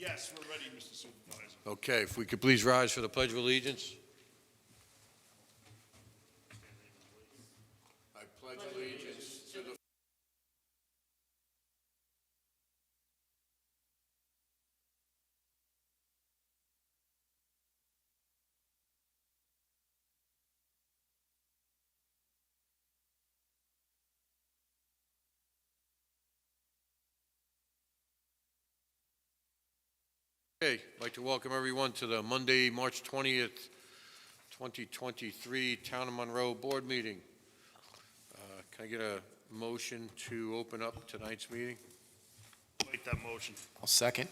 Yes, we're ready, Mr. Supervisor. Okay, if we could please rise for the Pledge of Allegiance. I pledge allegiance to the Okay, I'd like to welcome everyone to the Monday, March 20th, 2023 Town of Monroe Board Meeting. Can I get a motion to open up tonight's meeting? Make that motion. I'll second.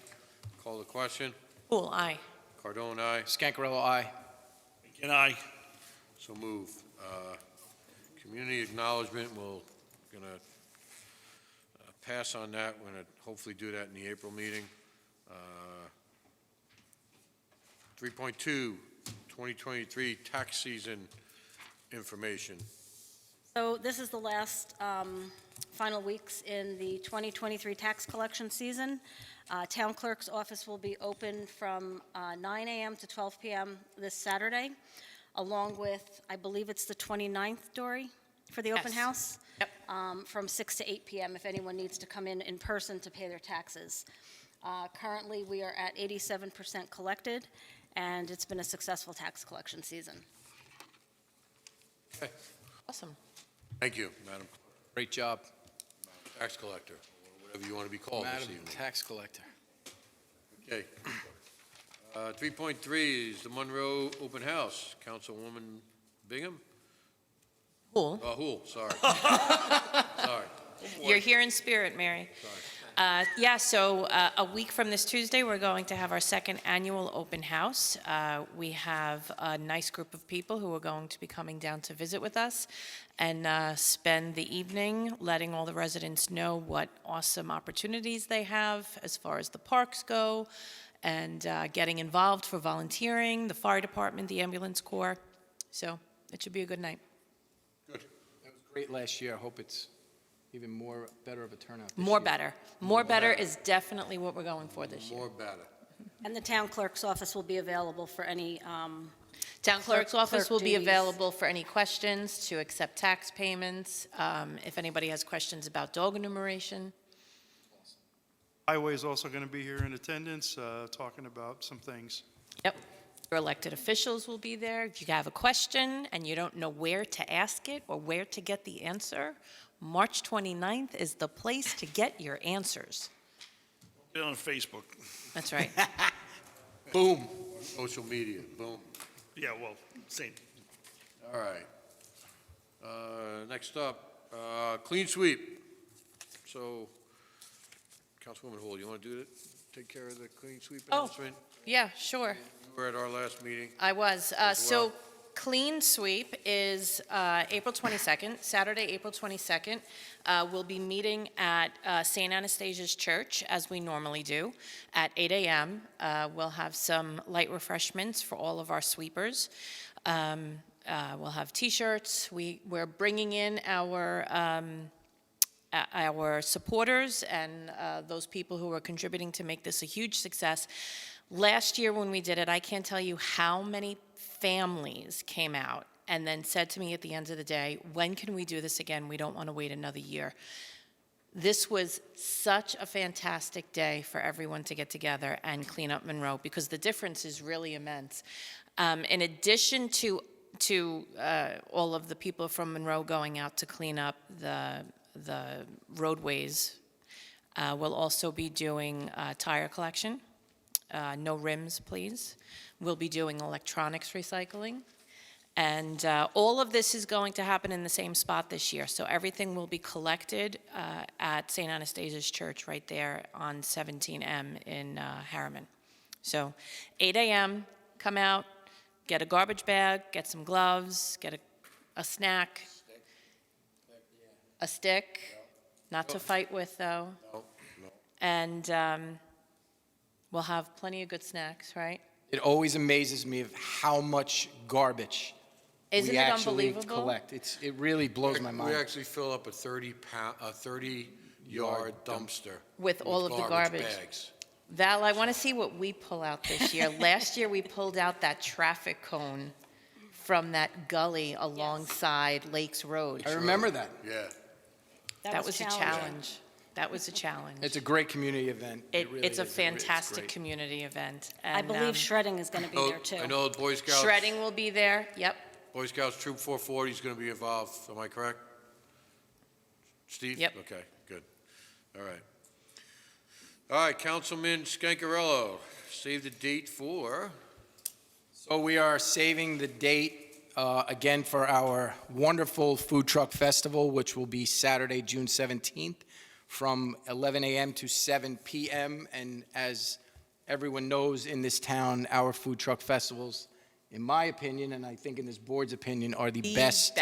Call the question. Poole, aye. Cardone, aye. Scancarello, aye. And I. So move. Community acknowledgement, we're going to pass on that. We're going to hopefully do that in the April meeting. 3.2, 2023 tax season information. So this is the last final weeks in the 2023 tax collection season. Town clerk's office will be open from 9 a.m. to 12 p.m. this Saturday, along with, I believe it's the 29th, Dory, for the open Yes. house? Yep. From 6 to 8 p.m. if anyone needs to come in person to pay their taxes. Currently, we are at 87% collected, and it's been a successful tax collection season. Okay. Awesome. Thank you, Madam Great job, Tax Collector, or whatever you want to be called this Madam evening. Tax Collector. Okay. 3.3 is the Monroe Open House. Councilwoman Bingham? Poole, Hool, sorry. Sorry. you're here in spirit, Mary. Yeah, so a week from this Tuesday, we're going to have our second annual open house. We have a nice group of people who are going to be coming down to visit with us and spend the evening letting all the residents know what awesome opportunities they have as far as the parks go, and getting involved for volunteering, the fire department, the ambulance corps. So it should be a good night. Good. That was great last year. I hope it's even more better of a turnout this More year. better. More better is definitely what we're going for this year. More better. And the town clerk's office will be available for any Town clerk's office will be duties. available for any questions, to accept tax payments, if anybody has questions about dog enumeration. Highway is also going to be here in attendance, talking about some things. Yep. Your elected officials will be there. If you have a question and you don't know where to ask it or where to get the answer, March 29th is the place to get your answers. Get on Facebook. That's right. Boom. Social media, boom. Yeah, well, same. All right. Next up, clean sweep. So, Councilwoman Hall, you want to do it? Take care of the clean sweep Oh. announcement? Yeah, sure. You were at our last meeting. I was. As So well. Clean Sweep is April 22nd, Saturday, April 22nd. We'll be meeting at St. Anastasia's Church, as we normally do, at 8 a.m. We'll have some light refreshments for all of our sweepers. We'll have T-shirts. We're bringing in our supporters and those people who are contributing to make this a huge success. Last year when we did it, I can't tell you how many families came out and then said to me at the end of the day, when can we do this again? We don't want to wait another year. This was such a fantastic day for everyone to get together and clean up Monroe, because the difference is really immense. In addition to all of the people from Monroe going out to clean up the roadways, we'll also be doing tire collection. No rims, please. We'll be doing electronics recycling. And all of this is going to happen in the same spot this year. So everything will be collected at St. Anastasia's Church right there on 17M in Harriman. So 8 a.m., come out, get a garbage bag, get some gloves, get a snack, a stick, not to fight with though. No. And we'll have plenty of good snacks, right? It always amazes me of how much garbage Isn't we it actually unbelievable? collect. It really blows my We mind. actually fill up a 30-yard dumpster. With all of the garbage. Bags. Val, I want to see what we pull out this year. Last year, we pulled out that traffic cone from that gully alongside Lakes Road. I remember that. Yeah. That was a challenging. challenge. That was a challenge. It's a great community event. really It's a is. It's fantastic great. community event. I and, believe shredding is going to be there, too. I know the Boy Scouts. Shredding will be there, yep. Boy Scouts Troop 440 is going to be involved, am I correct? Steve? Yep. Okay, good. All right. All right, Councilman Scancarello, save the date for, So we are saving the date again for our wonderful food truck festival, which will be Saturday, June 17th, from 11 a.m. to 7 p.m. And as everyone knows in this town, our food truck festivals, in my opinion, and I think in this board's opinion, are the best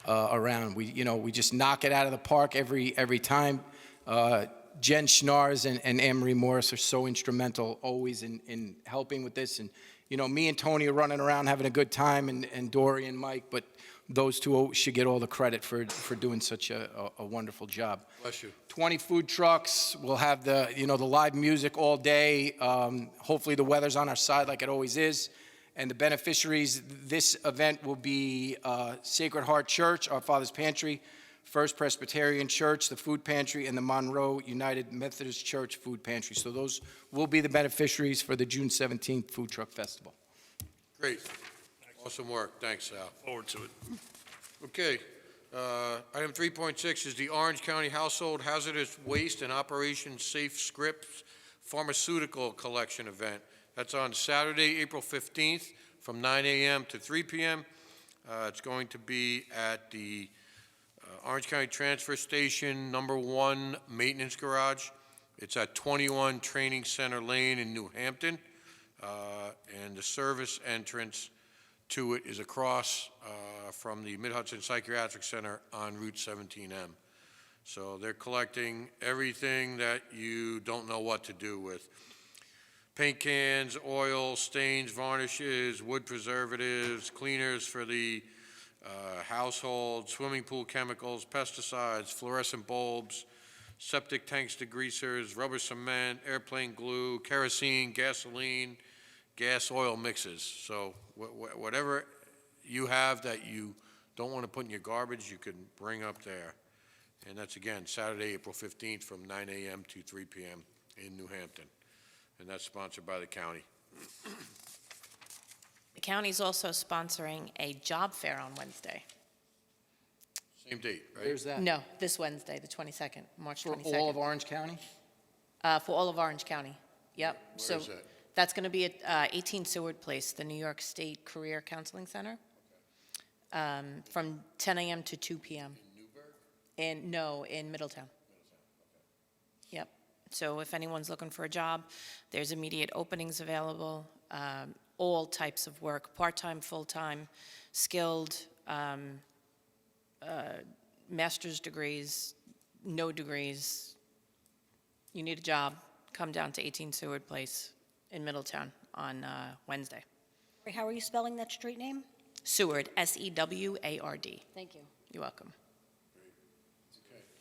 around. We just knock it out of the park every time. Jen Schnars and Anne-Marie Morris are so instrumental always in helping with this. And, me and Tony are running around having a good time, and Dory and Mike, but those two should get all the credit for doing such a wonderful job. bless you. 20 food trucks. We'll have the live music all day. Hopefully the weather's on our side like it always is. And the beneficiaries, this event will be Sacred Heart Church, Our Father's Pantry, First Presbyterian Church, the Food Pantry, and the Monroe United Methodist Church Food Pantry. So those will be the beneficiaries for the June 17th Food Truck Festival. Great. Awesome work. Thanks, Sal. Forward to it. Okay, item 3.6 is the Orange County Household Hazardous Waste and Operation Safe Scripts Pharmaceutical Collection Event. That's on Saturday, April 15th, from 9 a.m. to 3 p.m. It's going to be at the Orange County Transfer Station, number 1 Maintenance Garage. It's at 21 Training Center Lane in New Hampton, and the service entrance to it is across from the Mid-Hudson Psychiatric Center on Route 17M. So they're collecting everything that you don't know what to do with. Paint cans, oil, stains, varnishes, wood preservatives, cleaners for the household, swimming pool chemicals, pesticides, fluorescent bulbs, septic tanks degreasers, rubber cement, airplane glue, kerosene, gasoline, gas oil mixes. So whatever you have that you don't want to put in your garbage, you can bring up there. And that's, again, Saturday, April 15th from 9 a.m. to 3 p.m. in New Hampton. And that's sponsored by the county. The county's also sponsoring a job fair on Wednesday. Same date, right? Where's that? No, this Wednesday, the 22nd, March For 22nd. all of Orange County? For all of Orange County, yep. Where is that? That's going to be at 18 Seward Place, the New York State Career Counseling Center, from 10 a.m. to 2 p.m. In Newburgh? In Middletown. Yep. So if anyone's looking for a job, there's immediate openings available, all types of work, part-time, full-time, skilled, master's degrees, no degrees. You need a job, come down to 18 Seward Place in Middletown on Wednesday. How are you spelling that street name? Seward, S-E-W-A-R-D. Thank you. You're welcome.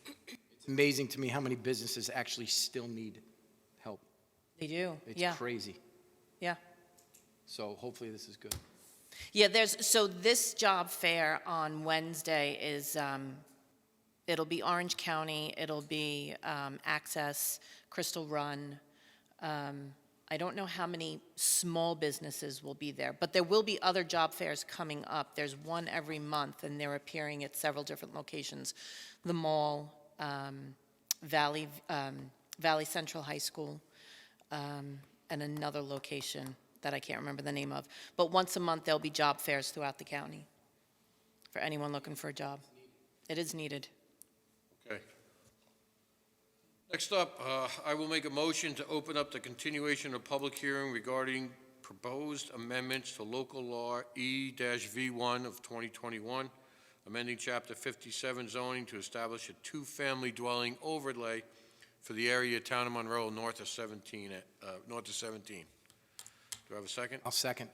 It's amazing to me how many businesses actually still need help. They do, It's yeah, crazy. yeah. So hopefully this is good. Yeah, so this job fair on Wednesday is, it'll be Orange County, it'll be Access, Crystal Run. I don't know how many small businesses will be there, but there will be other job fairs coming up. There's one every month, and they're appearing at several different locations. The mall, Valley Central High School, and another location that I can't remember the name of. But once a month, there'll be job fairs throughout the county for anyone looking for a job. It is needed. Okay. Next up, I will make a motion to open up the continuation of public hearing regarding proposed amendments to local law E-V1 of 2021, amending Chapter 57 zoning to establish a two-family dwelling overlay for the area of Town of Monroe north of 17. Do I have a second? I'll second.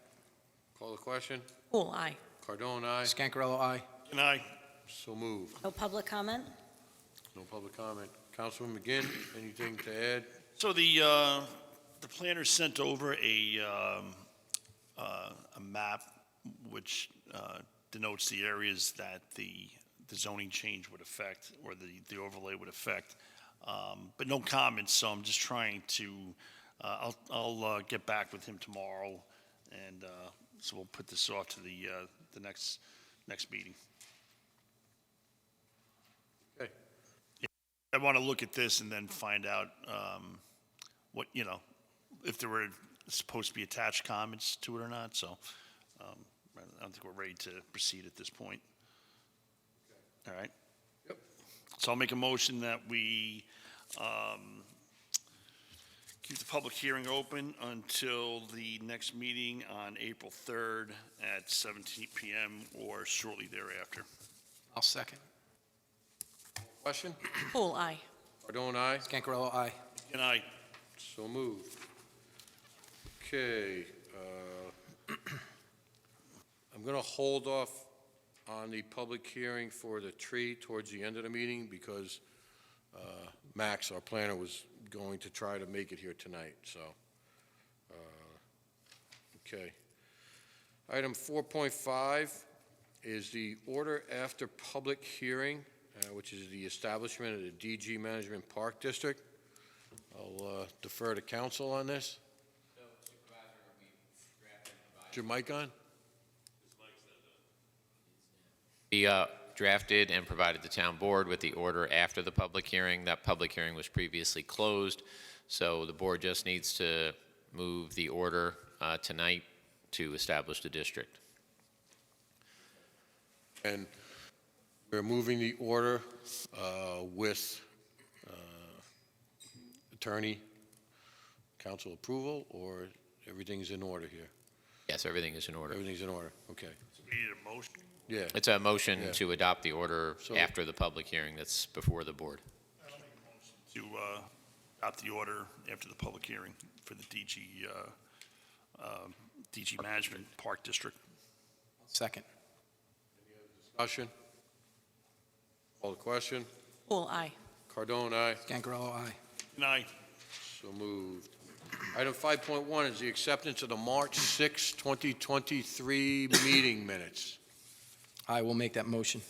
Call the question. Oh, aye. Cardone, aye. Scancarello, aye. Good night. So moved. No public comment? No public comment. Councilman McGinn, anything to add? So the The planner sent over a map which denotes the areas that the zoning change would affect, or the overlay would affect, but no comments, so I'm just trying to, I'll get back with him tomorrow, and so we'll put this off to the next meeting. Okay. I want to look at this and then find out what, if there were supposed to be attached comments to it or not, so I don't think we're ready to proceed at this point. All right? Yep. So I'll make a motion that we keep the public hearing open until the next meeting on April 3rd at 17 p.m. or shortly thereafter. I'll second. Question? Poole, aye. Cardone, aye. Scancarello, aye. Good night. So moved. Okay, I'm going to hold off on the public hearing for the tree towards the end of the meeting because Max, our planner, was going to try to make it here tonight, so. Okay. Item 4.5 is the order after public hearing, which is the establishment of the DG Management Park District. I'll defer to council on this. Is your mic on? We drafted and provided the town board with the order after the public hearing. That public hearing was previously closed, so the board just needs to move the order tonight to establish the district. And we're moving the order with attorney, council approval, or everything's in order here? Yes, everything is in order. Everything's in order, okay. We need a motion. Yeah, It's a motion Yeah. to adopt the order So- after the public hearing that's before the board. To adopt the order after the public hearing for the DG Management Park District. Second. discussion? Call the question. Poole, aye. Cardone, aye. Scancarello, aye. Good night. So moved. Item 5.1 is the acceptance of the March 6, 2023 meeting minutes. I will make that motion.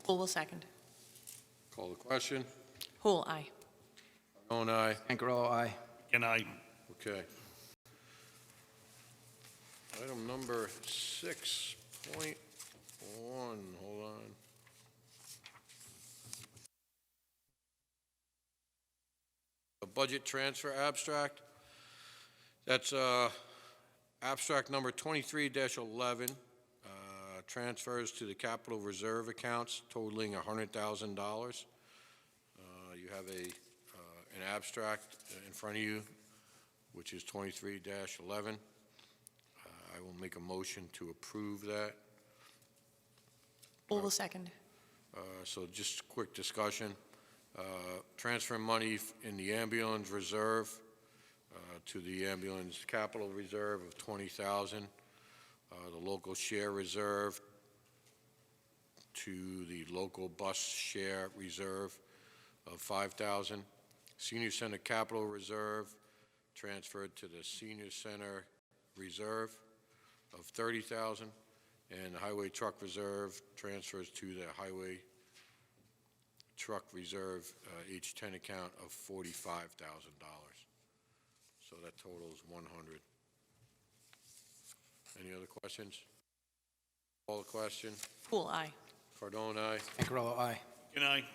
Poole will second. Call the question. Poole, aye. Cardone, aye. Scancarello, aye. Good night. Okay. Item number 6.1, hold on. A budget transfer abstract. That's abstract number 23-11, transfers to the capital reserve accounts totaling $100,000. You have an abstract in front of you, which is 23-11. I will make a motion to approve that. Poole will second. So just a quick discussion. Transfer money in the ambulance reserve to the ambulance capital reserve of $20,000. The local share reserve to the local bus share reserve of $5,000. Senior Center capital reserve transferred to the senior center reserve of $30,000, and the highway truck reserve transfers to the highway truck reserve H10 account of $45,000. So that totals 100. Any other questions? Call the question. Poole, aye. Cardone, aye. Scancarello, aye. Good night.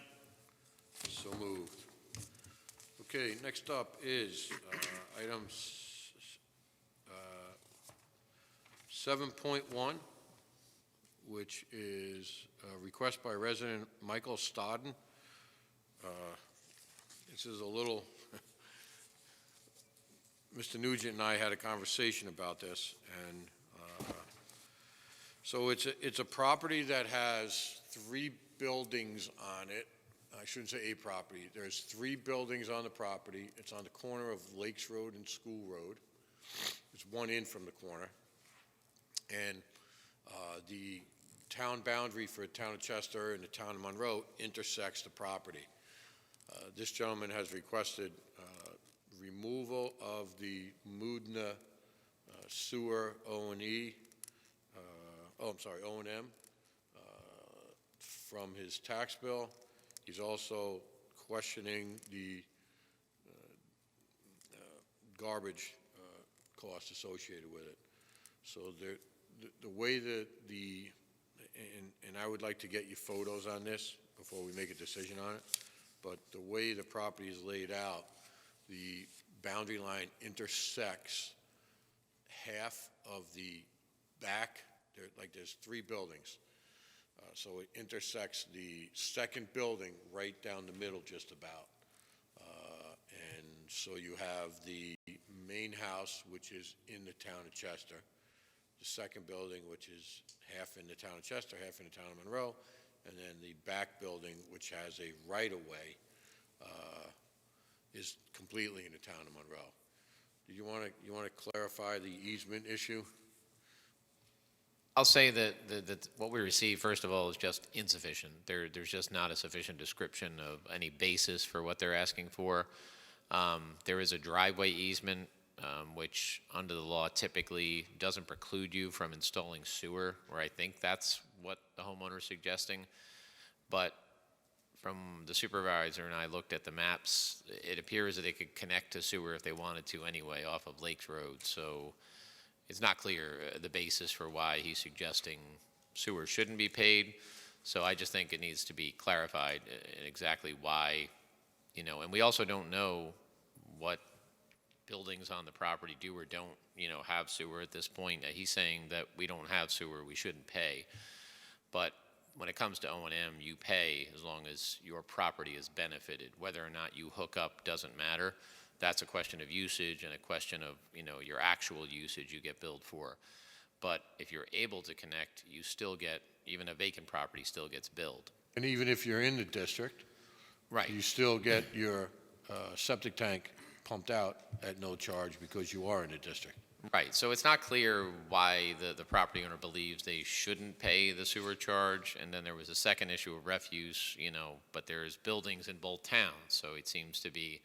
So moved. Okay, next up is item 7.1, which is a request by resident Michael Stodden. This is a little, Mr. Nugent and I had a conversation about this, and so it's a property that has 3 buildings on it. I shouldn't say a property. There's 3 buildings on the property. It's on the corner of Lakes Road and School Road. It's one in from the corner. And the town boundary for the town of Chester and the town of Monroe intersects the property. This gentleman has requested removal of the Mudna sewer O&E, O&M, from his tax bill. He's also questioning the garbage costs associated with it. So the way that and I would like to get you photos on this before we make a decision on it, but the way the property is laid out, the boundary line intersects half of the back, there's 3 buildings. So it intersects the second building right down the middle just about. And so you have the main house, which is in the town of Chester, the second building, which is half in the town of Chester, half in the town of Monroe, and then the back building, which has a right-of-way, is completely in the town of Monroe. Do you want to clarify the easement issue? I'll say that what we received, first of all, is just insufficient. There's just not a sufficient description of any basis for what they're asking for. There is a driveway easement, which under the law typically doesn't preclude you from installing sewer, or I think that's what the homeowner is suggesting. But from the supervisor and I looked at the maps, it appears that they could connect to sewer if they wanted to anyway off of Lakes Road. So it's not clear the basis for why he's suggesting sewer shouldn't be paid. So I just think it needs to be clarified exactly why, and we also don't know what buildings on the property do or don't, have sewer at this point. He's saying that we don't have sewer, we shouldn't pay. But when it comes to O&M, you pay as long as your property is benefited. Whether or not you hook up doesn't matter. That's a question of usage and a question of, your actual usage you get billed for. But if you're able to connect, you still get, even a vacant property still gets billed. And even if you're in the district, Right. you still get your septic tank pumped out at no charge because you are in the district. Right, so it's not clear why the property owner believes they shouldn't pay the sewer charge, and then there was a second issue of refuse, but there's buildings in both towns, so it seems to be,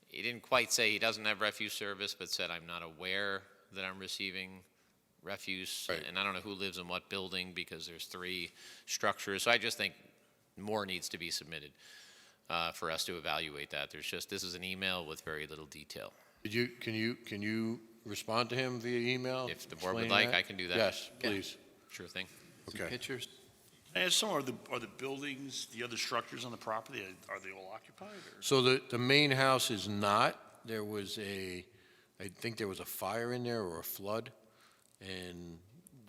he didn't quite say he doesn't have refuse service, but said, I'm not aware that I'm receiving refuse, Right. and I don't know who lives in what building, because there's 3 structures, so I just think more needs to be submitted for us to evaluate that. This is an email with very little detail. Can you respond to him via email? If the board would explaining like, that? I can do that. Yes, Yeah. please. Sure thing. Okay. Pictures? And some are the buildings, the other structures on the property, are they all occupied? Or? So the main house is not. There was I think there was a fire in there or a flood, and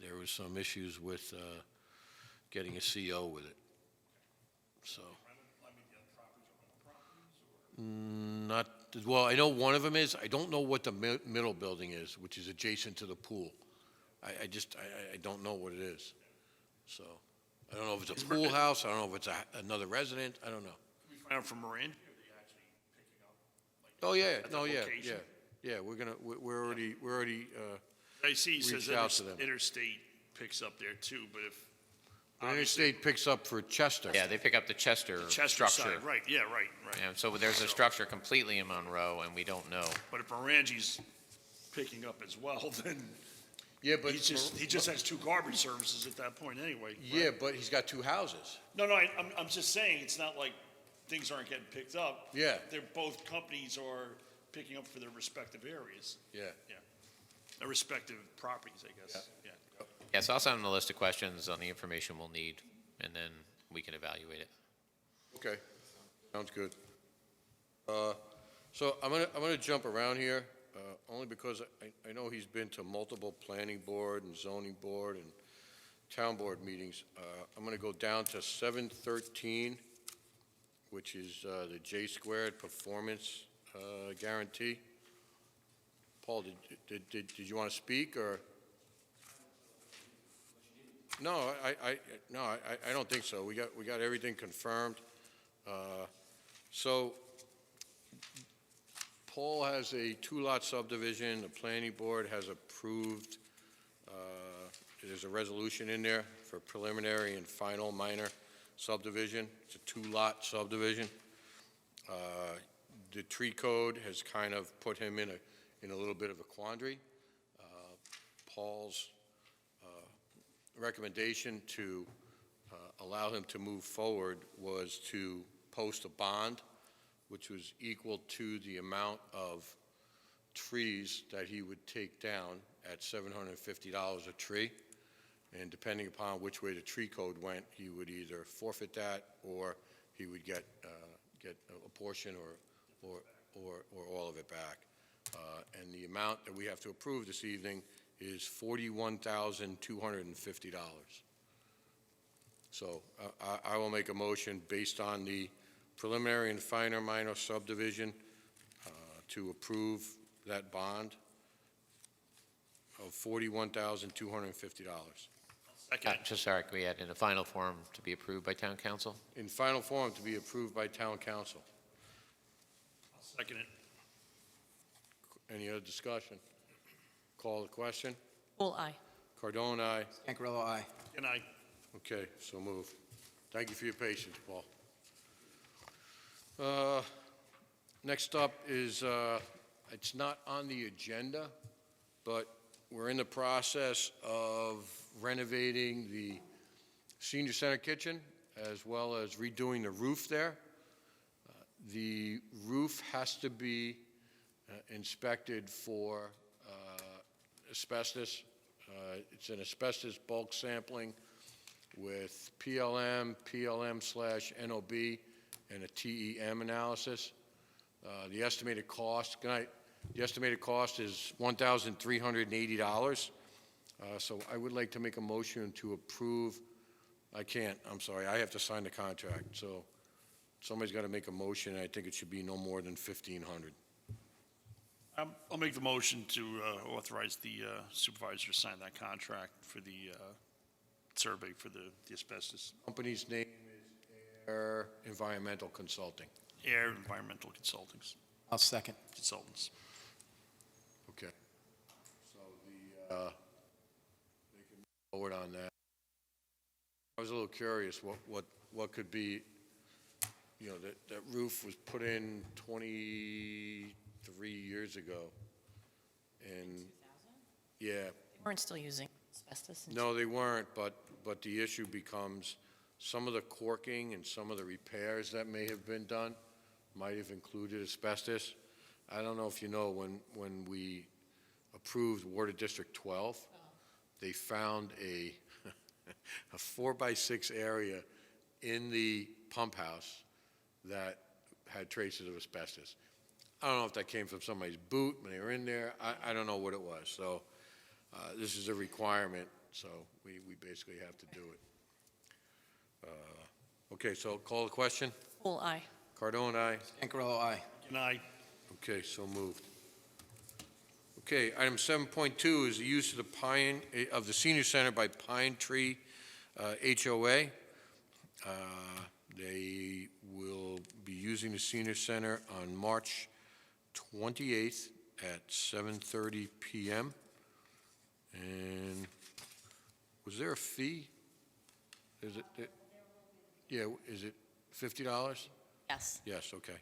there was some issues with getting a CO with it. So. Not, well, I know one of them is. I don't know what the middle building is, which is adjacent to the pool. I don't know what it is. So, I don't know if it's a pool house, I don't know if it's another resident, I don't know. We find out from Miranda, are they actually picking up? Oh, yeah, At no, that yeah, location? yeah, we're already, I see, it says reached out to them. interstate picks up there too, but if. the interstate picks up for Chester. Yeah, they pick up the Chester Chester structure. side, right, yeah, right. And so there's a structure completely in Monroe, and we don't know. But if Morangi's picking up as well, then Yeah, but. he just has 2 garbage services at that point anyway. right? Yeah, but he's got 2 houses. No, I'm just saying, it's not like things aren't getting picked up. Yeah. Both companies are picking up for their respective areas. Yeah. Yeah. Their respective properties, I guess. Yeah. Yes, I'll send them a list of questions on the information we'll need, and then we can evaluate it. Okay, sounds good. So I'm gonna jump around here, only because I know he's been to multiple planning board and zoning board and town board meetings. I'm gonna go down to 713, which is the J squared performance guarantee. Paul, did you want to speak, or? No, I don't think so. We got everything confirmed. So Paul has a 2-lot subdivision. The planning board has approved, there's a resolution in there for preliminary and final minor subdivision. It's a 2-lot subdivision. the tree code has kind of put him in a little bit of a quandary. Paul's recommendation to allow him to move forward was to post a bond, which was equal to the amount of trees that he would take down at $750 a tree. And depending upon which way the tree code went, he would either forfeit that or he would get a portion or all of it back. And the amount that we have to approve this evening is $41,250. So I will make a motion based on the preliminary and finer minor subdivision to approve that bond of $41,250. Second. Just sorry, can we add in a final form to be approved by town council? In final form to be approved by town council. Second it. Any other discussion? Call the question. Full aye. Cardone, aye. Cancarello, aye. Good night. Okay, so moved. Thank you for your patience, Paul. Next up is, it's not on the agenda, but we're in the process of renovating the senior center kitchen as well as redoing the roof there. The roof has to be inspected for asbestos. It's an asbestos bulk sampling with PLM/NOB, and a TEM analysis. The estimated cost, the estimated cost is $1,380. So I would like to make a motion to approve. I'm sorry, I have to sign the contract. So somebody's got to make a motion, and I think it should be no more than $1,500. I'll make the motion to authorize the supervisor to sign that contract for the survey for the asbestos. Company's name is Air Environmental Consulting. Air Environmental Consultants. I'll second. Consultants. Okay. So they can move forward on that. I was a little curious what could be, you know, that roof was put in 23 years ago. And yeah. They weren't still using asbestos. No, they weren't, but the issue becomes some of the corking and some of the repairs that may have been done might have included asbestos. I don't know if you know, when we approved Water District 12, they found a 4x6 area in the pump house that had traces of asbestos. I don't know if that came from somebody's boot when they were in there. I don't know what it was. So this is a requirement, so we basically have to do it. Okay, so call the question. Full aye. Cardone, aye. Cancarello, aye. Good night. Okay, so moved. Okay, item 7.2 is the use of the senior center by Pine Tree HOA. They will be using the senior center on March 28th at 7:30 p.m. And was there a fee? Is it? Yeah, is it $50? Yes. Yes, okay.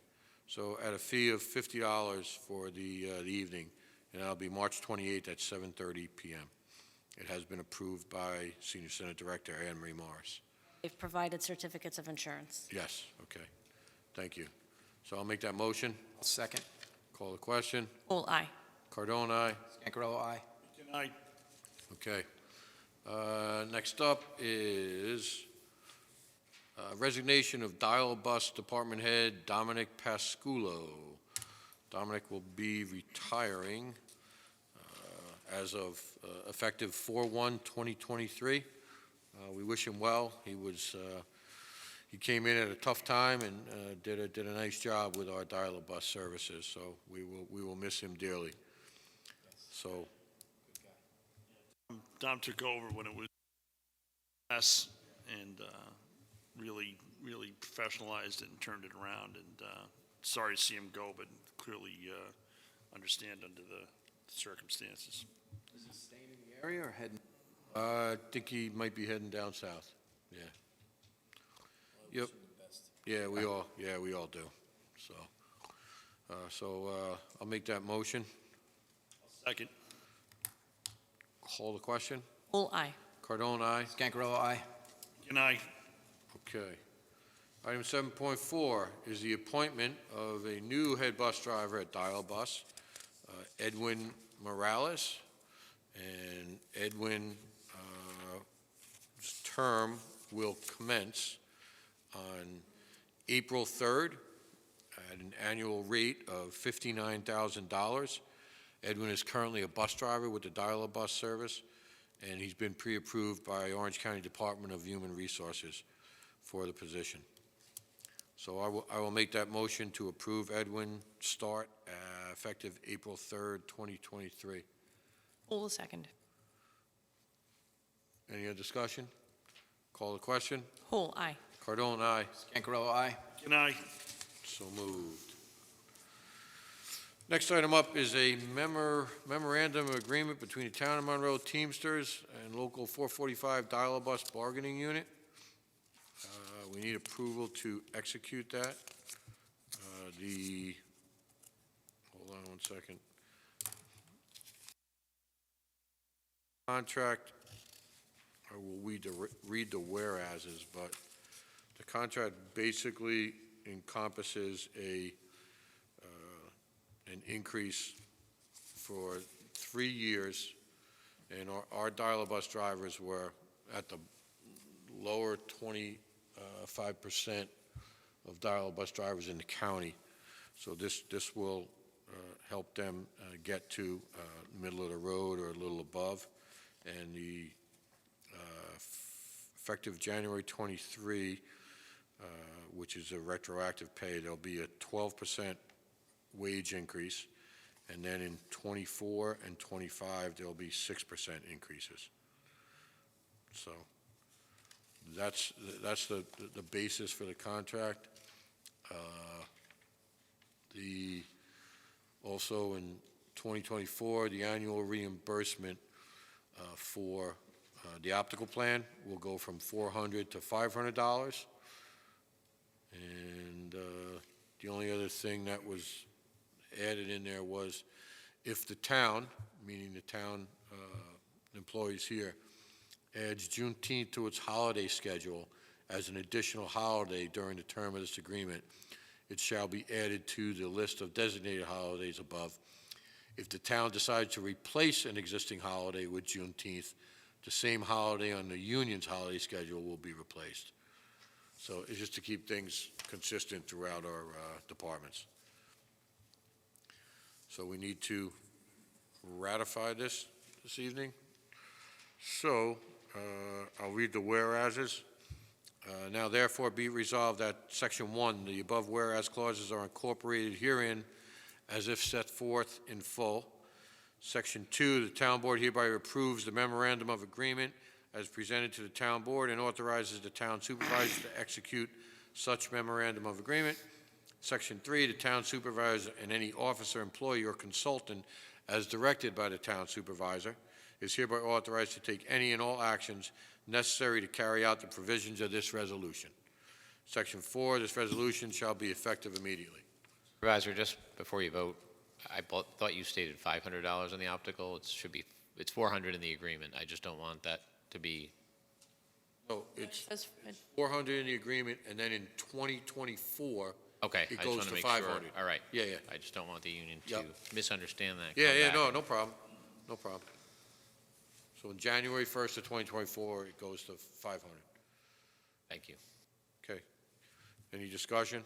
So at a fee of $50 for the evening, and that'll be March 28th at 7:30 p.m. It has been approved by Senior Center Director Anne Marie Morris. They've provided certificates of insurance. Yes, okay. Thank you. So I'll make that motion. I'll second. Call the question. Full aye. Cardone, aye. Cancarello, aye. Good night. Okay. Next up is resignation of Dial-A-Bus Department Head Dominic Pasculo. Dominic will be retiring as of effective 4/1/2023. We wish him well. He came in at a tough time and did a nice job with our Dial-A-Bus services. So we will miss him dearly. So Dom took over when it was a mess and really professionalized it and turned it around. And sorry to see him go, but clearly understand under the circumstances. Is he staying in the area or heading? I think he might be heading down south. Yeah. Yep. Yeah, we all do. So, I'll make that motion. Second. Call the question. Full aye. Cardone, aye. Scancarello, aye. Good night. Okay. Item 7.4 is the appointment of a new head bus driver at Dial Bus, Edwin Morales. And Edwin's term will commence on April 3rd at an annual rate of $59,000. Edwin is currently a bus driver with the Dial Bus service, and he's been pre-approved by Orange County Department of Human Resources for the position. So I will make that motion to approve Edwin start effective April 3rd, 2023. Full second. Any other discussion? Call the question. Full aye. Cardone, aye. Scancarello, aye. Good night. So moved. Next item up is a memorandum of agreement between the Town of Monroe Teamsters and Local 445 Dial-A-Bus Bargaining Unit. We need approval to execute that. Hold on one second. Contract, I will read the whereases, but the contract basically encompasses an increase for 3 years, and our Dial-A-Bus drivers were at the lower 25% of Dial-A-Bus drivers in the county. So this will help them get to middle of the road or a little above. And the effective January 23, which is a retroactive pay, there'll be a 12% wage increase. And then in 24 and 25, there'll be 6% increases. So that's the basis for the contract. Also in 2024, the annual reimbursement for the optical plan will go from $400 to $500. And the only other thing that was added in there was if the town, meaning the town employees here, adds Juneteenth to its holiday schedule as an additional holiday during the term of this agreement, it shall be added to the list of designated holidays above. If the town decides to replace an existing holiday with Juneteenth, the same holiday on the union's holiday schedule will be replaced. So it's just to keep things consistent throughout our departments. So we need to ratify this evening. So I'll read the whereases. Now therefore be resolved that Section 1, the above whereas clauses are incorporated herein as if set forth in full. Section 2, the town board hereby approves the memorandum of agreement as presented to the town board and authorizes the town supervisor to execute such memorandum of agreement. Section 3, the town supervisor and any officer, employee, or consultant as directed by the town supervisor is hereby authorized to take any and all actions necessary to carry out the provisions of this resolution. Section 4, this resolution shall be effective immediately. Supervisor, just before you vote, I thought you stated $500 on the optical. It's $400 in the agreement. I just don't want that to be. No, it's Says- 400 in the agreement, and then in 2024, Okay, it I just goes want to to make 500. sure. All right. Yeah, yeah. I just don't want the union to Yep. misunderstand that. Yeah, come yeah, back no, and- no problem, no problem. So in January 1st of 2024, it goes to 500. Thank you. Okay. Any discussion?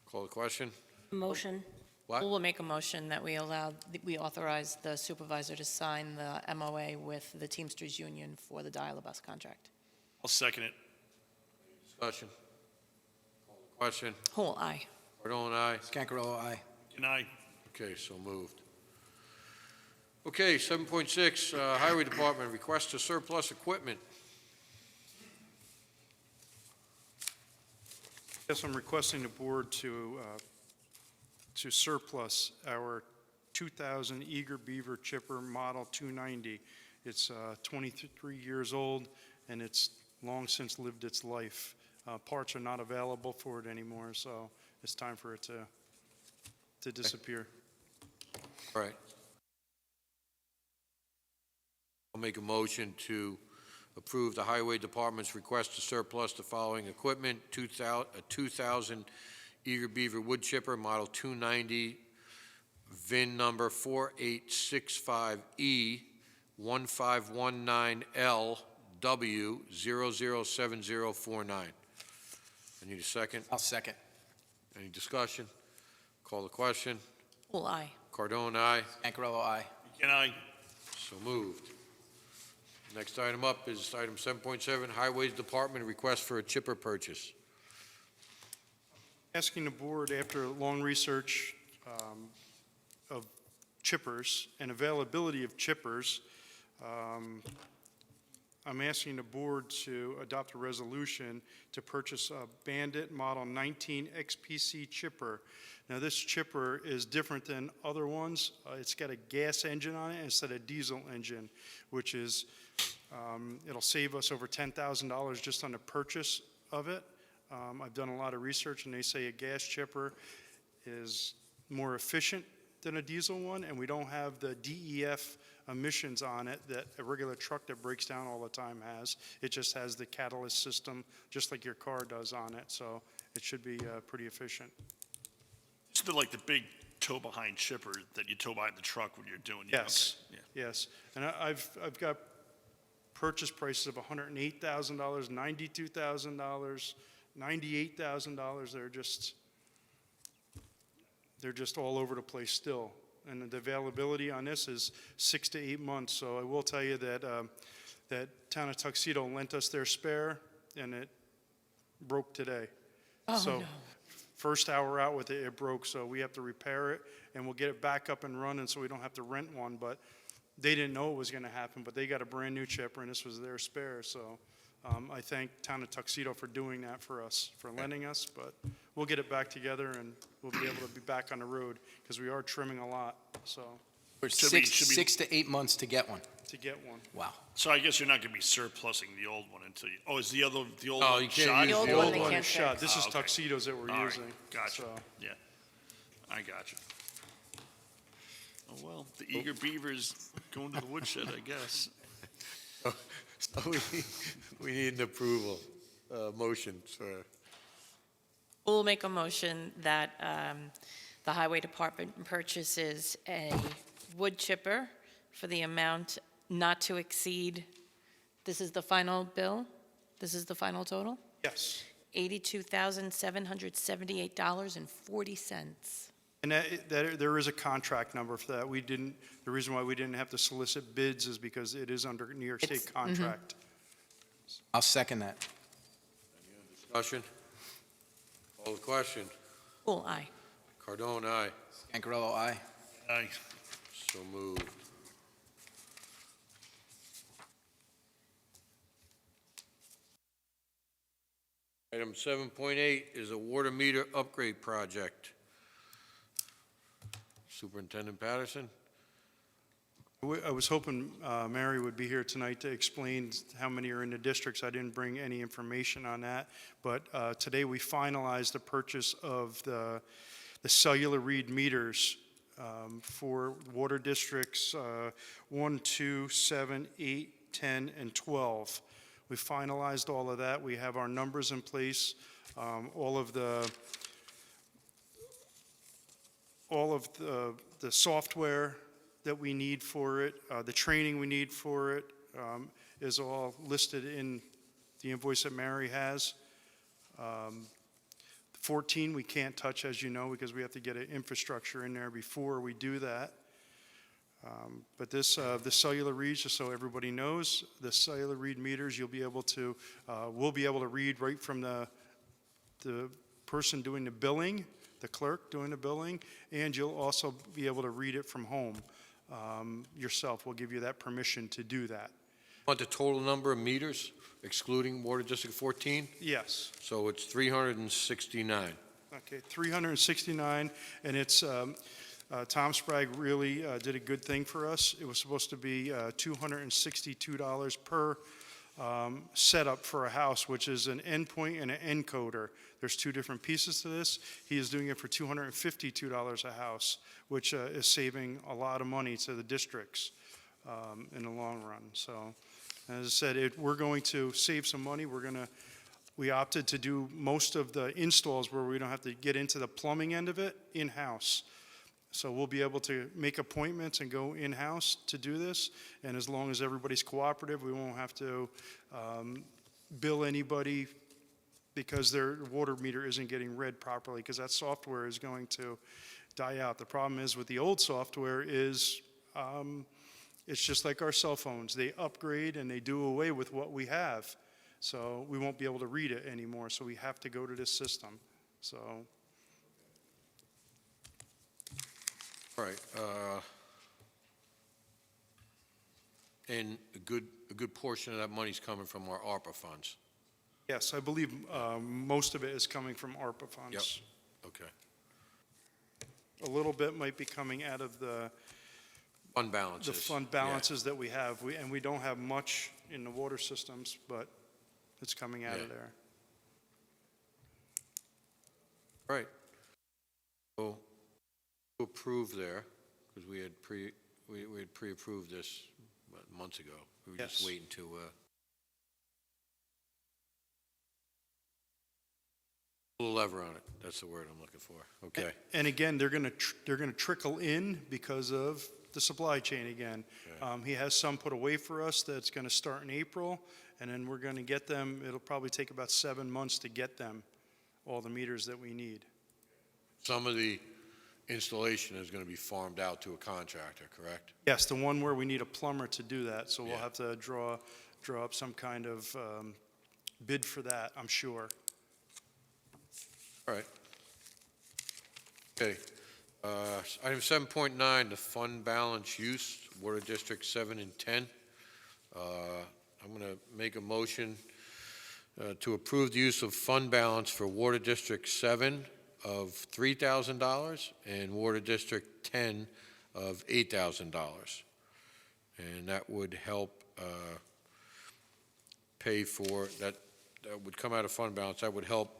Call the question? Motion. What? We'll make a motion that we authorize the supervisor to sign the MOA with the Teamsters Union for the Dial-A-Bus contract. I'll second it. Discussion? Call the question? Whole aye. Cardone, aye. Scancarello, aye. Good night. Okay, so moved. Okay, 7.6, Highway Department, request to surplus equipment. Yes, I'm requesting the board to surplus our 2000 Eager Beaver Chipper Model 290. It's 23 years old, and it's long since lived its life. Parts are not available for it anymore, so it's time for it to to disappear. All right. I'll make a motion to approve the Highway Department's request to surplus the following equipment: a 2000 Eager Beaver wood chipper, model 290, VIN number 4865E 1519LW007049. I need a second. I'll second. Any discussion? Call the question. Full aye. Cardone, aye. Ancarello, aye. Can I, So moved. Next item up is item 7.7, Highways Department request for a chipper purchase. Asking the board, after long research of chippers and availability of chippers, I'm asking the board to adopt a resolution to purchase a Bandit Model 19 XPC chipper. Now, this chipper is different than other ones. It's got a gas engine on it instead of diesel engine, which is, it'll save us over $10,000 just on the purchase of it. I've done a lot of research, and they say a gas chipper is more efficient than a diesel one, and we don't have the DEF emissions on it that a regular truck that breaks down all the time has. It just has the catalyst system, just like your car does on it, so it should be pretty efficient. it's like the big tow behind chipper that you tow behind the truck when you're doing. Yes, Okay, yeah. yes. And I've got purchase prices of $108,000, $92,000, $98,000. They're just all over the place still. And the availability on this is 6 to 8 months. So I will tell you that that town of Tuxedo lent us their spare, and it broke today. Oh, So no. first hour out with it, it broke. So we have to repair it, and we'll get it back up and running so we don't have to rent one. But they didn't know it was going to happen, but they got a brand new chipper, and this was their spare. So I thank town of Tuxedo for doing that for us, for lending us. But we'll get it back together, and we'll be able to be back on the road because we are trimming a lot. So For Should we- 6 to 8 months to get one. to get one. Wow. So I guess you're not going to be surplusing the old one until you, oh, is the old No, one you can't shot? use The old The one old they one can't is shot. fix. This is Oh, okay. Tuxedos that we're All right, using. gotcha, So yeah. I got you. Oh, well, the eager beaver's going to the woodshed, I guess. We need an approval, motion, sir. We'll make a motion that the Highway Department purchases a wood chipper for the amount not to exceed, this is the final bill? This is the final total? yes. $82,778.40. And that there is a contract number for that. The reason why we didn't have to solicit bids is because it is under New York State contract. I'll second that. Discussion? Call the question. Full aye. Cardone, aye. Ancarello, aye. Aye. So moved. Item 7.8 is a water meter upgrade project. Superintendent Patterson? I was hoping Mary would be here tonight to explain how many are in the districts. I didn't bring any information on that. But today we finalized the purchase of the cellular read meters for water districts 1, 2, 7, 8, 10, and 12. We finalized all of that. We have our numbers in place. All of the software that we need for it, the training we need for it, is all listed in the invoice that Mary has. 14 we can't touch, as you know, because we have to get an infrastructure in there before we do that. But the cellular reads, just so everybody knows, the cellular read meters, we'll be able to read right from the person doing the billing, the clerk doing the billing, and you'll also be able to read it from home yourself. We'll give you that permission to do that. Want the total number of meters excluding Water District 14? Yes. So it's 369. Okay, 369, and it's, Tom Sprague really did a good thing for us. It was supposed to be $262 per setup for a house, which is an endpoint and an encoder. There's two different pieces to this. He is doing it for $252 a house, which is saving a lot of money to the districts in the long run. So, as I said, we're going to save some money. We opted to do most of the installs where we don't have to get into the plumbing end of it in-house. So we'll be able to make appointments and go in-house to do this, and as long as everybody's cooperative, we won't have to bill anybody because their water meter isn't getting read properly, because that software is going to die out. The problem is with the old software is it's just like our cell phones. They upgrade and they do away with what we have. So we won't be able to read it anymore, so we have to go to this system. So. All right, and a good portion of that money's coming from our ARPA funds. Yes, I believe most of it is coming from ARPA funds. Yep, okay. A little bit might be coming out of the Fund balances. fund balances that we have. And we don't have much in the water systems, but it's coming out of there. All right. So, to approve there, because we had pre-approved this months ago. We were just Yes. waiting to, pull a lever on it. That's the word I'm looking for. Okay. And again, they're gonna trickle in because of the supply chain again. He has some put away for us that's gonna start in April, and then we're gonna get them. It'll probably take about 7 months to get them, all the meters that we need. Some of the installation is going to be farmed out to a contractor, correct? Yes, the one where we need a plumber to do that, so we'll Yeah. have to draw up some kind of bid for that, I'm sure. All right. Okay. Item 7.9, the fund balance use, Water District 7 and 10. I'm going to make a motion to approve the use of fund balance for Water District 7 of $3,000 and Water District 10 of $8,000. And that would help pay for, that would come out of fund balance. That would help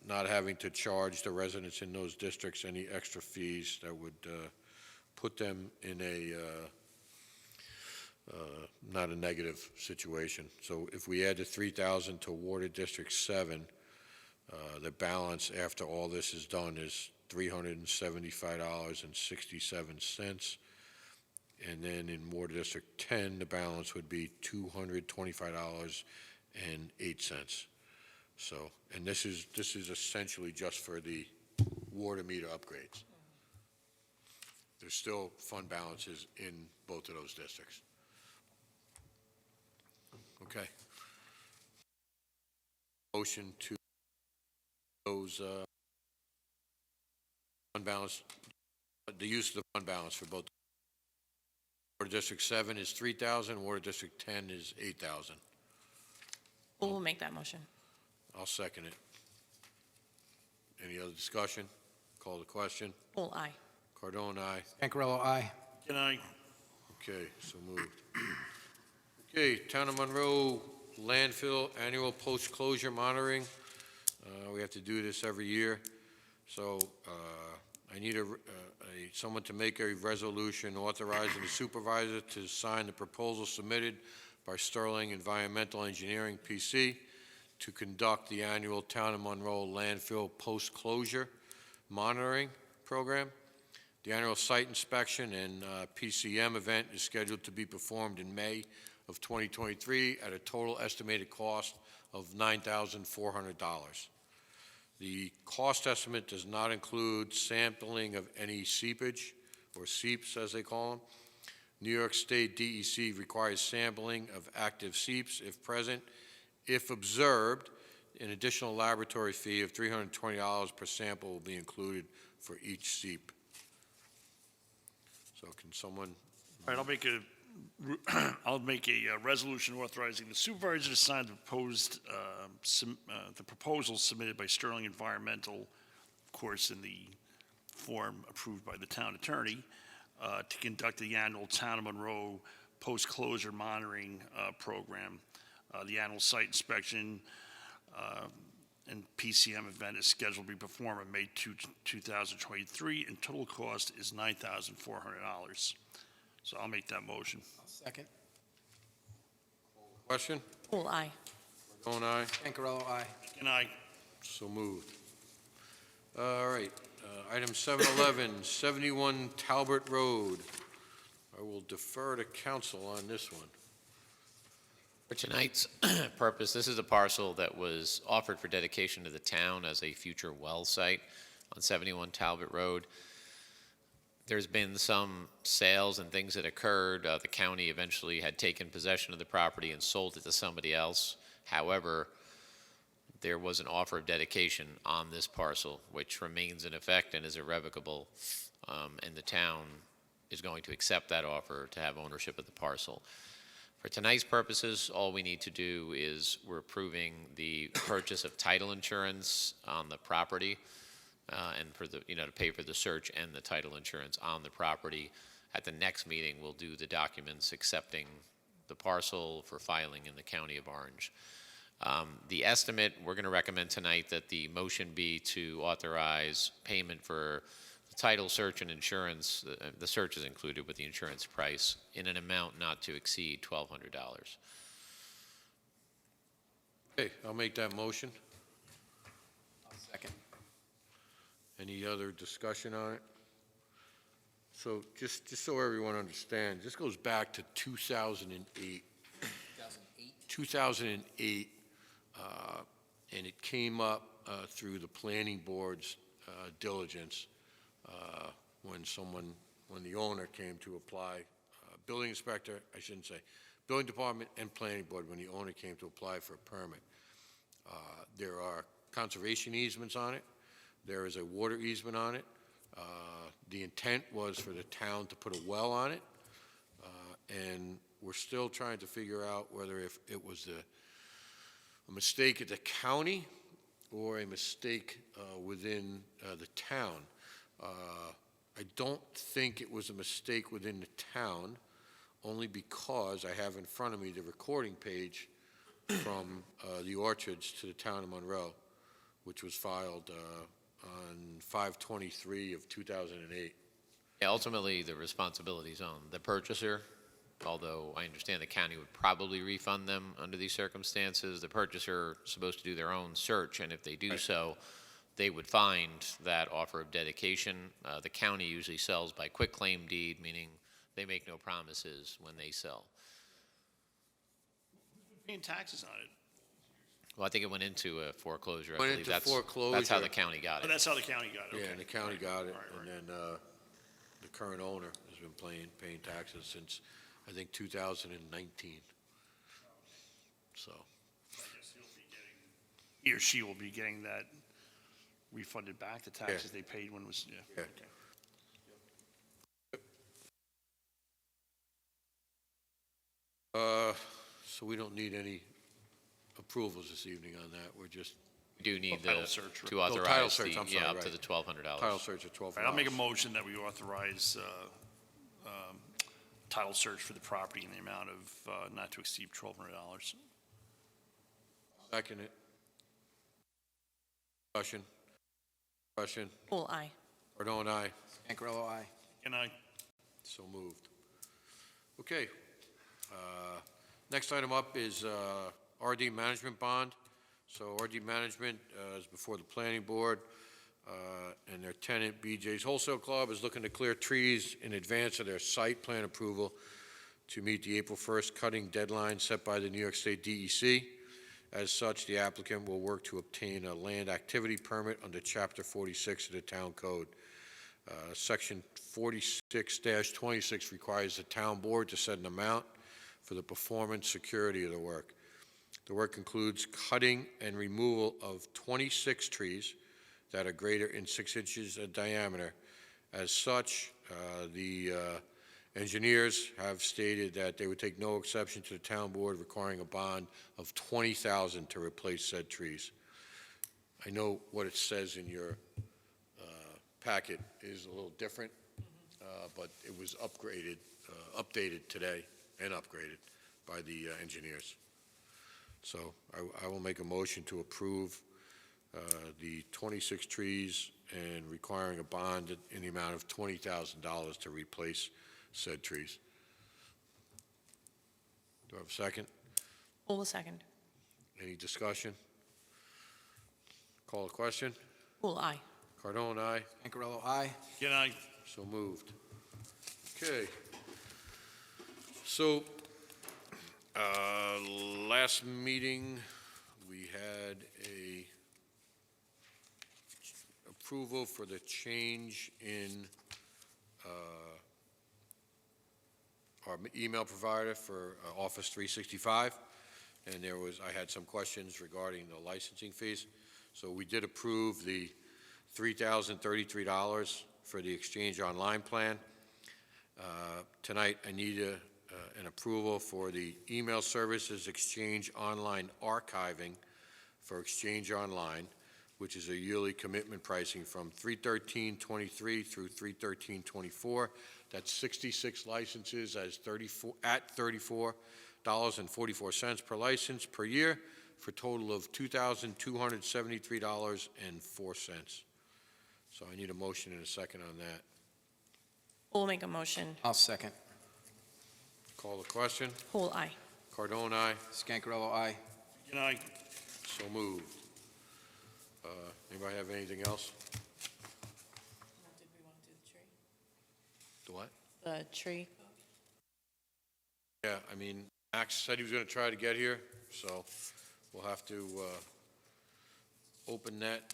not having to charge the residents in those districts any extra fees. That would put them in not a negative situation. So if we add the $3,000 to Water District 7, the balance after all this is done is $375.67. And then in Water District 10, the balance would be $225.08. So, and this is essentially just for the water meter upgrades. There's still fund balances in both of those districts. Okay. Motion to those fund balance, the use of the fund balance for both. Water District 7 is $3,000, Water District 10 is $8,000. Who will make that motion? I'll second it. Any other discussion? Call the question. Bull, aye. Cardone, aye. Pancarello, aye. Can I, Okay, so moved. Okay, Town of Monroe landfill annual post-closure monitoring. We have to do this every year. So I need someone to make a resolution authorizing the supervisor to sign the proposal submitted by Sterling Environmental Engineering, PC, to conduct the annual Town of Monroe landfill post-closure monitoring program. The annual site inspection and PCM event is scheduled to be performed in May of 2023 at a total estimated cost of $9,400. The cost estimate does not include sampling of any seepage, or seeps as they call them. New York State DEC requires sampling of active seeps if present. If observed, an additional laboratory fee of $320 per sample will be included for each seep. So can someone? all right, I'll make a resolution authorizing the supervisor to sign the proposal submitted by Sterling Environmental, of course, in the form approved by the town attorney, to conduct the annual Town of Monroe post-closure monitoring program. The annual site inspection and PCM event is scheduled to be performed on May 2, 2023, and total cost is $9,400. So I'll make that motion. Second. Question? Poole, aye. Cardone, aye. Pancarello, aye. And I, So moved. All right, item 711, 71 Talbot Road. I will defer to council on this one. For tonight's purpose, this is a parcel that was offered for dedication to the town as a future well site on 71 Talbot Road. There's been some sales and things that occurred. The county eventually had taken possession of the property and sold it to somebody else. However, there was an offer of dedication on this parcel, which remains in effect and is irrevocable, and the town is going to accept that offer to have ownership of the parcel. For tonight's purposes, all we need to do is we're approving the purchase of title insurance on the property, and for the, to pay for the search and the title insurance on the property. At the next meeting, we'll do the documents accepting the parcel for filing in the County of Orange. The estimate, we're going to recommend tonight that the motion be to authorize payment for the title search and insurance. The search is included with the insurance price in an amount not to exceed $1,200. Okay, I'll make that motion. Second. Any other discussion on it? So just so everyone understands, this goes back to 2008. 2008, and it came up through the planning board's diligence when the owner came to apply, building inspector, I shouldn't say, building department and planning board, when the owner came to apply for a permit. There are conservation easements on it. There is a water easement on it. The intent was for the town to put a well on it, and we're still trying to figure out whether if it was a mistake at the county or a mistake within the town. I don't think it was a mistake within the town, only because I have in front of me the recording page from the Orchards to the town of Monroe, which was filed on 5/23 of 2008. Yeah, ultimately, the responsibility is on the purchaser, although I understand the county would probably refund them under these circumstances. The purchaser is supposed to do their own search, and if they do so, they would find that offer of dedication. The county usually sells by quitclaim deed, meaning they make no promises when they sell. paying taxes on it. Well, I think it went into a foreclosure. I Went believe into that's how the county got Oh, it. that's how the county got it, okay. Yeah, and the county got it, Right, and then the current owner has been paying taxes since, I think, 2019. So, He or she will be getting that refunded back, the taxes they paid when it was, yeah. Yeah. Okay. so we don't need any approvals this evening on that. We're just, We do need title search, right? to title authorize search, I'm sorry, up to right. the $1,200. title search at $12. All right, I'll make a motion that we authorize title search for the property in the amount of not to exceed $1,200. Second it. Question. Poole, aye. Cardone, aye. Pancarello, aye. And I, So moved. Okay. Next item up is RD Management Bond. So RD Management is before the Planning Board, and their tenant, BJ's Wholesale Club, is looking to clear trees in advance of their site plan approval to meet the April 1st cutting deadline set by the New York State DEC. As such, the applicant will work to obtain a land activity permit under Chapter 46 of the Town Code. Section 46-26 requires the town board to set an amount for the performance security of the work. The work includes cutting and removal of 26 trees that are greater than 6 inches in diameter. As such, the engineers have stated that they would take no exception to the town board requiring a bond of $20,000 to replace said trees. I know what it says in your packet is a little different, but it was updated today. and upgraded by the engineers. So I will make a motion to approve the 26 trees and requiring a bond in the amount of $20,000 to replace said trees. Do I have a second? Full second. Any discussion? Call a question? Full aye. Cardone, aye. Scangarello, aye. Again, aye. So moved. Okay. So, last meeting, we had a approval for the change in our email provider for Office 365, and I had some questions regarding the licensing fees. So we did approve the $3,033 for the Exchange Online plan. Tonight, I need an approval for the email services Exchange Online archiving for Exchange Online, which is a yearly commitment pricing from $313.23 through $313.24. That's 66 licenses at $34.44 per license per year, for a total of $2,273.04. So I need a motion and a second on that. Full make a motion. I'll second. Call the question. Full aye. Cardone, aye. Scangarello, aye. Again, aye. So moved. Anybody have anything else? Did we want to do the tree? The what? The tree. Yeah, I mean, Max said he was going to try to get here, so we'll have to open that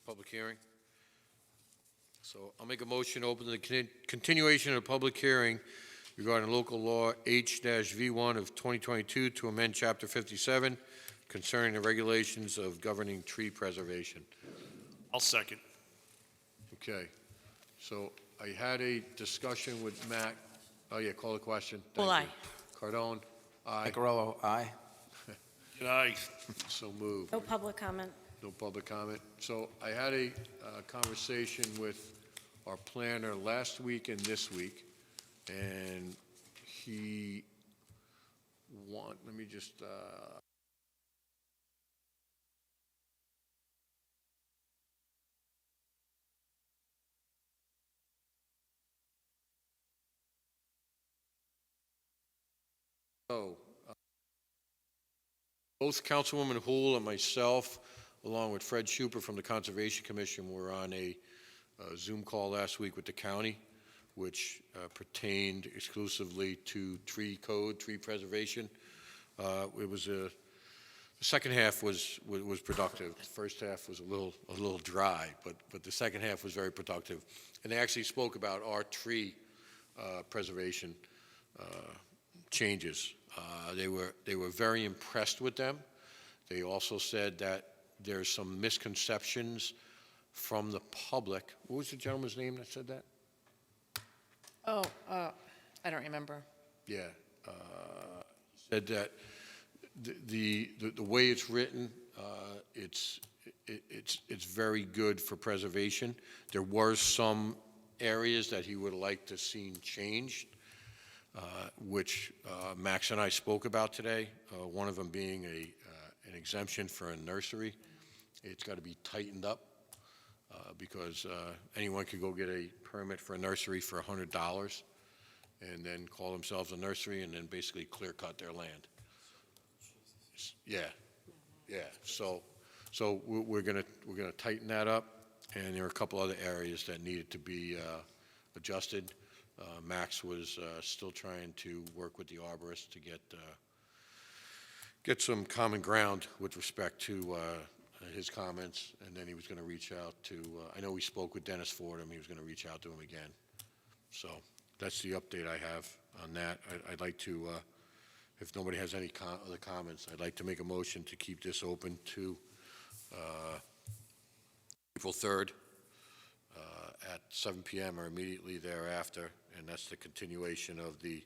public hearing. So I'll make a motion to open the continuation of the public hearing regarding local law H-V1 of 2022 to amend Chapter 57 concerning the regulations of governing tree preservation. I'll second. Okay, so I had a discussion with Matt. Oh, yeah, call the question. Full Thank aye. you. Cardone, aye. Scangarello, aye. Again, aye. So moved. No public comment. No public comment. So I had a conversation with our planner last week and this week, and let me just, both Councilwoman Houle and myself, along with Fred Schuper from the Conservation Commission, were on a Zoom call last week with the county, which pertained exclusively to tree code, tree preservation. The second half was productive. The first half was a little dry, but the second half was very productive. And they actually spoke about our tree preservation changes. They were very impressed with them. They also said that there's some misconceptions from the public. What was the gentleman's name that said that? Oh, I don't remember. Yeah. Said that the way it's written, it's very good for preservation. There were some areas that he would like to see changed, which Max and I spoke about today. One of them being an exemption for a nursery. It's got to be tightened up because anyone could go get a permit for a nursery for $100 and then call themselves a nursery and then basically clear cut their land. Yeah, yeah. So we're gonna tighten that up, and there are a couple other areas that needed to be adjusted. Max was still trying to work with the arborist to get some common ground with respect to his comments, and then he was going to reach out to, I know we spoke with Dennis Fordham, he was going to reach out to him again. So that's the update I have on that. I'd like to, if nobody has any other comments, I'd like to make a motion to keep this open to April 3rd at 7 p.m. or immediately thereafter, and that's the continuation of the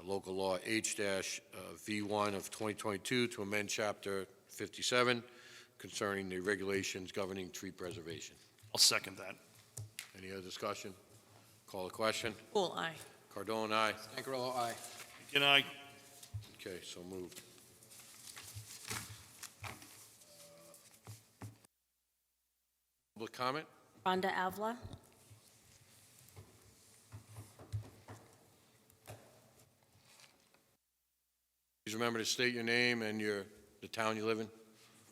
local law H-V1 of 2022 to amend Chapter 57 concerning the regulations governing tree preservation. I'll second that. Any other discussion? Call the question. Full aye. Cardone, aye. Stankarello, aye. Good night. Okay, so moved. Public comment? Rhonda Avila. Please remember to state your name and the town you live in.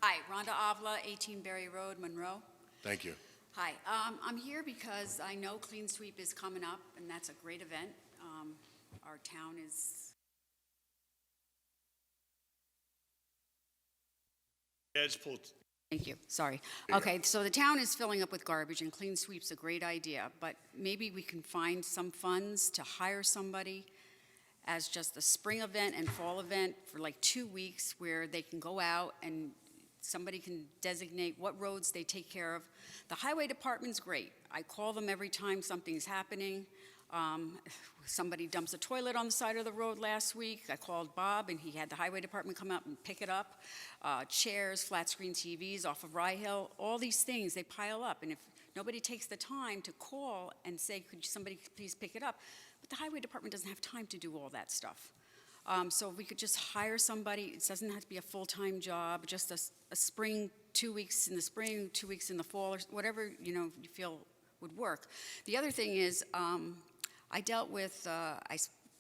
Hi, Rhonda Avila, 18 Berry Road, Monroe. Thank you. Hi, I'm here because I know Clean Sweep is coming up, and that's a great event. Our town is, Yeah, just pull it. thank you, sorry. Okay, so the town is filling up with garbage, and Clean Sweep's a great idea, but maybe we can find some funds to hire somebody as just a spring event and fall event for like 2 weeks where they can go out and somebody can designate what roads they take care of. The highway department's great. I call them every time something's happening. Somebody dumps a toilet on the side of the road last week. I called Bob, and he had the highway department come out and pick it up. Chairs, flat screen TVs off of Rye Hill, all these things, they pile up. And if nobody takes the time to call and say, could somebody please pick it up? But the highway department doesn't have time to do all that stuff. So if we could just hire somebody, it doesn't have to be a full-time job, just a spring, 2 weeks in the spring, 2 weeks in the fall, or whatever, you feel would work. The other thing is, I dealt with,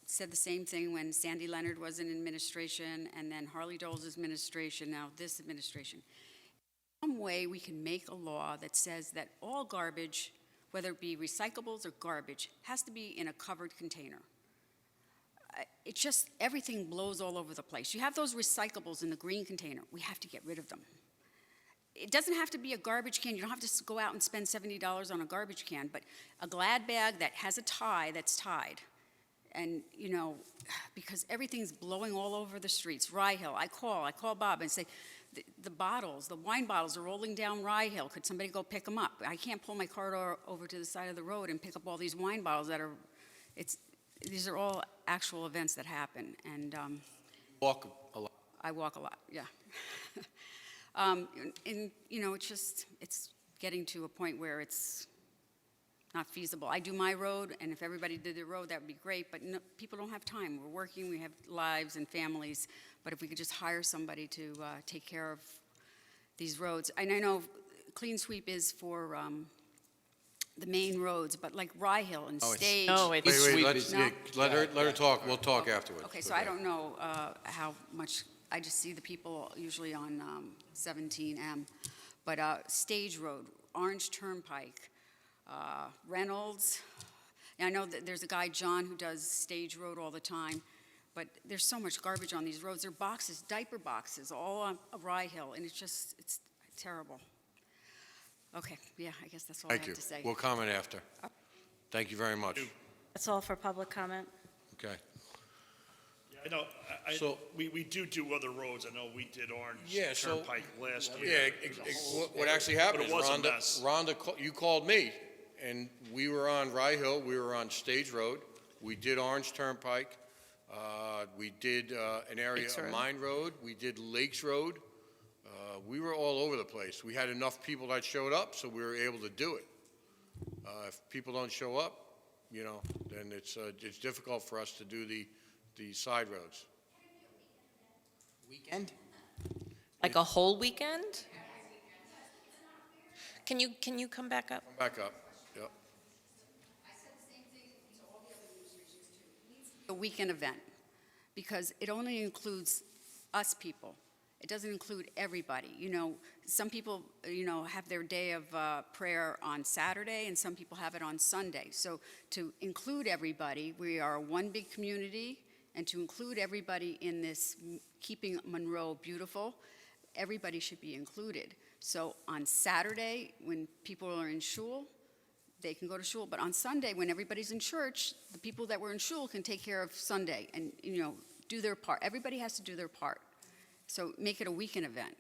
said the same thing when Sandy Leonard was in administration, and then Harley Dole's administration, now this administration. Some way we can make a law that says that all garbage, whether it be recyclables or garbage, has to be in a covered container. It's just, everything blows all over the place. You have those recyclables in the green container. We have to get rid of them. It doesn't have to be a garbage can. You don't have to go out and spend $70 on a garbage can, but a Glad bag that has a tie that's tied. And, because everything's blowing all over the streets. Rye Hill, I call Bob and say, the bottles, the wine bottles are rolling down Rye Hill. Could somebody go pick them up? I can't pull my car over to the side of the road and pick up all these wine bottles that are, these are all actual events that happen, and Walk a lot. I walk a lot, yeah. It's getting to a point where it's not feasible. I do my road, and if everybody did their road, that would be great, but no, people don't have time. We're working, we have lives and families, but if we could just hire somebody to take care of these roads. And I know Clean Sweep is for the main roads, but like Rye Hill and Stage. No, it's. Wait, No. let her talk. We'll talk afterwards. Okay, so I don't know how much, I just see the people usually on 17M. But Stage Road, Orange Turnpike, Reynolds. Now, I know that there's a guy, John, who does Stage Road all the time, but there's so much garbage on these roads. There are boxes, diaper boxes, all on Rye Hill, and it's terrible. Okay, yeah, I guess that's all I Thank have you. to say. We'll comment after. Thank you very much. That's all for public comment. Okay. Yeah, I know, So- we do other roads. I know we did Orange Yeah, so- Turnpike last Yeah, year. what actually happened But is it was a mess. Rhonda, you called me, and we were on Rye Hill, we were on Stage Road, we did Orange Turnpike, we did an area Lakes of Road. Mine Road, we did Lakes Road. We were all over the place. We had enough people that showed up, so we were able to do it. If people don't show up, then it's difficult for us to do the side roads. Weekend? Like a whole weekend? Can you come back up? Back up, yep. A weekend event, because it only includes us people. It doesn't include everybody. Some people, have their day of prayer on Saturday, and some people have it on Sunday. So to include everybody, we are one big community, and to include everybody in this keeping Monroe beautiful, everybody should be included. So on Saturday, when people are in shul, they can go to shul. But on Sunday, when everybody's in church, the people that were in shul can take care of Sunday and, do their part. Everybody has to do their part. So make it a weekend event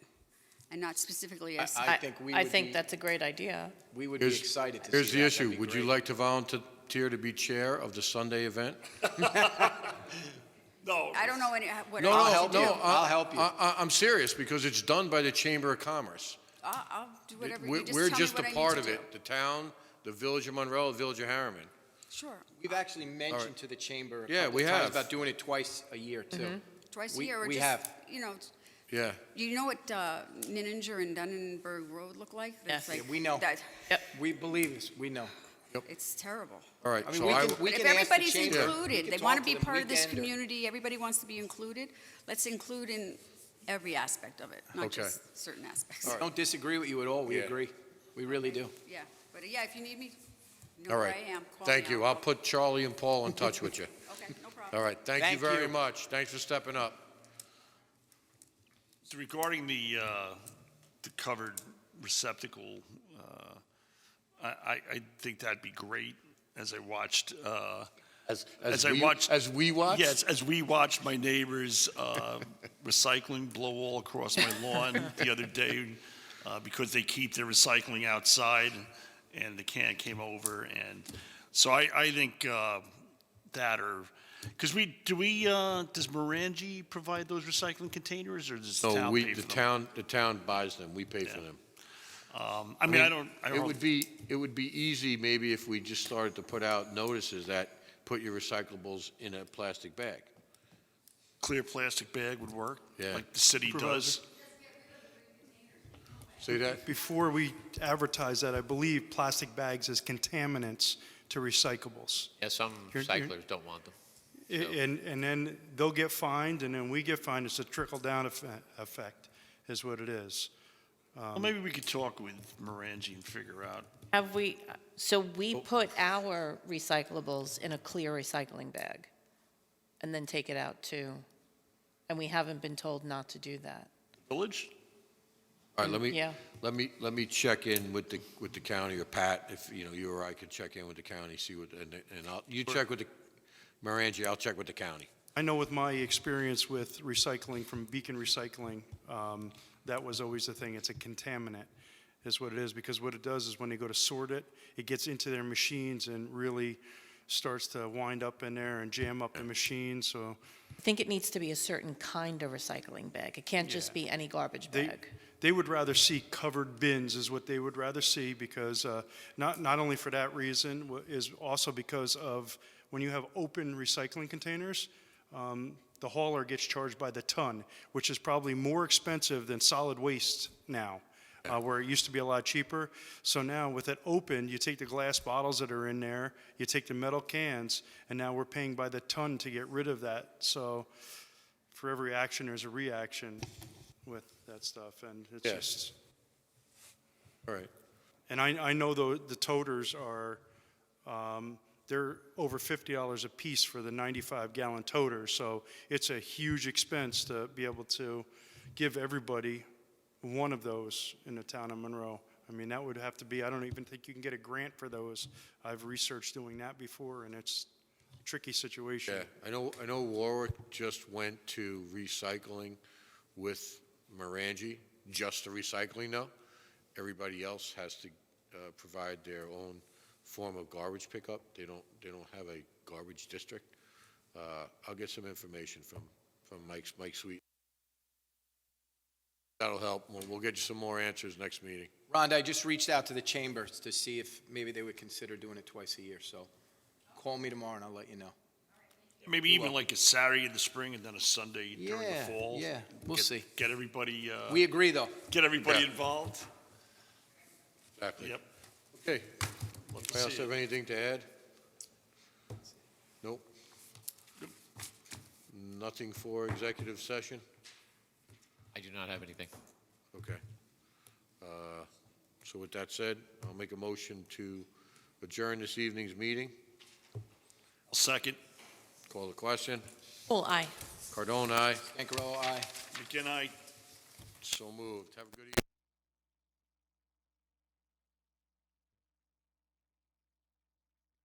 and not specifically a I think we I would think be- that's a great idea. We would be Here's- excited to see Here's the that. issue. That'd be Would you great. like to volunteer to be chair of the Sunday event? No. I don't know what. No, I'll no, help no. you. I'll help you. I'm serious, because it's done by the Chamber of Commerce. I'll do whatever. We're You just tell me just what a I need part to of do. it. The town, the Village of Monroe, the Village of Harriman. Sure. We've actually mentioned to the chamber a Yeah, couple we of times have. about doing it twice a year, too. Twice a We- year, or we just, have. you know, Yeah. you know what Ninninger and Dunnenberg Road look like? Yes. It's like Yeah, we know. that- We believe this, we know. It's terrible. All right, I mean, so we I, can, we But if can ask the everybody's chamber. included, We they can want talk to be them part of this weekend or- community, everybody wants to be included, let's include in every aspect of it, not Okay. just certain aspects. I don't disagree with you at all, we Yeah. agree. We really do. Yeah, but yeah, if you need me, you all know where right. I am. Call Thank me, you. I'll put Charlie and Paul in touch with you. Okay, no problem. All right, thank you Thank very you. much. Thanks for stepping up. So regarding the covered receptacle, I think that'd be great, as I watched, As I watched- As we watch? yes, as we watched my neighbors recycling blow all across my lawn the other day, because they keep their recycling outside, and the can came over, and so I think that, or, because does Morangi provide those recycling containers, or does the No, town we, pay the for them? town buys them. We pay for Yeah. them. I mean, I don't It know. would be easy maybe if we just started to put out notices that put your recyclables in a plastic bag. Clear plastic bag would work, Yeah. like the city does. See that? Before we advertise that, I believe plastic bags is contaminants to recyclables. Yeah, some You're- recyclers don't want them. And then they'll get fined, and then we get fined. It's a trickle-down effect, is what it is. Well, maybe we could talk with Morangi and figure out. Have we, so we put our recyclables in a clear recycling bag and then take it out too, and we haven't been told not to do that. Village? All right, Yeah. let me check in with the county, or Pat, if, you or I could check in with the county, see what, and you check with the, Morangi, I'll check with the county. I know with my experience with recycling from Beacon Recycling, that was always the thing. It's a contaminant, is what it is, because what it does is when they go to sort it, it gets into their machines and really starts to wind up in there and jam up the machine, so I think it needs to be a certain kind of recycling bag. It can't just Yeah. be any garbage They, bag. they would rather see covered bins is what they would rather see, because not only for that reason, is also because of when you have open recycling containers, the hauler gets charged by the ton, which is probably more expensive than solid waste now, where it used to be a lot cheaper. So now with it open, you take the glass bottles that are in there, you take the metal cans, and now we're paying by the ton to get rid of that. So for every action, there's a reaction with that stuff, and it's Yeah. just, All right. and I know the toters are, they're over $50 a piece for the 95-gallon toter, so it's a huge expense to be able to give everybody one of those in the town of Monroe. I mean, that would have to be, I don't even think you can get a grant for those. I've researched doing that before, and it's a tricky situation. Yeah, I know Warwick just went to recycling with Morangi, just the recycling though. Everybody else has to provide their own form of garbage pickup. They don't have a garbage district. I'll get some information from Mike Sweet. That'll help. We'll get you some more answers next meeting. Rhonda, I just reached out to the chambers to see if maybe they would consider doing it twice a year, so call me tomorrow and I'll let you know. Maybe even like a Saturday in the spring and then a Sunday during the Yeah, fall. yeah, we'll see. Get everybody, We agree, though. get everybody Yeah. involved. Exactly. Yep. Okay. Love to Anybody else see have it. anything to add? Nope. Nothing for executive session? I do not have anything. Okay. So with that said, I'll make a motion to adjourn this evening's meeting. I'll second. Call the question. Oh, aye. Cardone, aye. Cancarello, aye. McKenna, aye. So moved. Have a good evening.